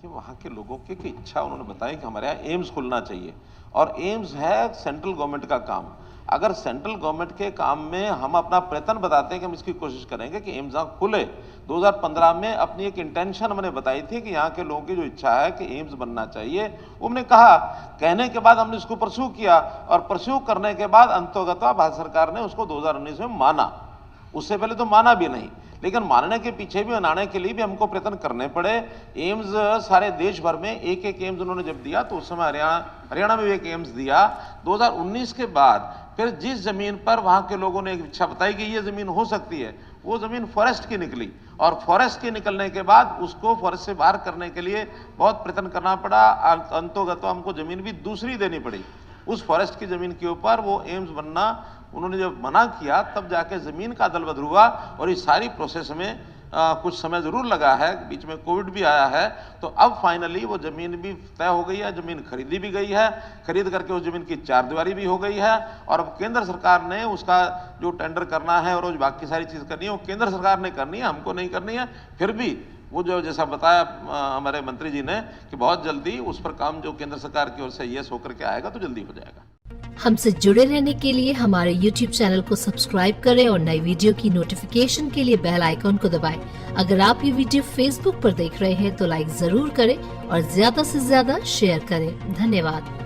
देखिए, वहाँ के लोगों की एक इच्छा उन्होंने बताई कि हमारे यहाँ एम्स खुलना चाहिए और एम्स है सेंट्रल गवर्नमेंट का काम। अगर सेंट्रल गवर्नमेंट के काम में हम अपना प्रयत्न बताते हैं कि हम इसकी कोशिश करेंगे कि एम्स यहाँ खुले। 2015 में अपनी एक इंटेंशन हमने बताई थी कि यहाँ के लोगों की जो इच्छा है कि एम्स बनना चाहिए, उन्होंने कहा, कहने के बाद हमने इसको परस्यू किया और परस्यू करने के बाद अंततः भारत सरकार ने उसको 2019 में माना। उससे पहले तो माना भी नहीं, लेकिन मानने के पीछे भी, मनाने के लिए भी हमको प्रयत्न करने पड़े। एम्स सारे देश भर में एक एक एम्स उन्होंने जब दिया तो उस समय हरियाणा में भी एक एम्स दिया। 2019 के बाद फिर जिस जमीन पर वहां के लोगों ने एक इच्छा बताई कि ये जमीन हो सकती है, वो जमीन फॉरेस्ट की निकली और फॉरेस्ट के निकलने के बाद उसको फॉरेस्ट से बाहर करने के लिए बहुत प्रयत्न करना पड़ा। अंततः हमको जमीन भी दूसरी देनी पड़ी। उस फॉरेस्ट की जमीन के ऊपर वो एम्स बनना उन्होंने जब मना किया, तब जाके जमीन का अदल बदल हुआ और इस सारी प्रोसेस में कुछ समय जरूर लगा है, बीच में कोविड भी आया है। तो अब फाइनली वो जमीन भी तय हो गई है, जमीन खरीदी भी गई है, खरीद करके उस जमीन की चारदीवारी भी हो गई है और अब केंद्र सरकार ने उसका जो टेंडर करना है और बाकी सारी चीज करनी है वो केंद्र सरकार ने करनी है, हमको नहीं करनी है। फिर भी वो जो जैसा बताया हमारे मंत्री जी ने कि बहुत जल्दी उस पर काम जो केंद्र सरकार की ओर से यस होकर के आएगा तो जल्दी हो जाएगा। हमसे जुड़े रहने के लिए हमारे YouTube चैनल को सब्सक्राइब करें और नई वीडियो की नोटिफिकेशन के लिए बेल आइकॉन को दबाएं। अगर आप ये वीडियो Facebook पर देख रहे हैं तो लाइक जरूर करें और ज्यादा से ज्यादा शेयर करें। धन्यवाद।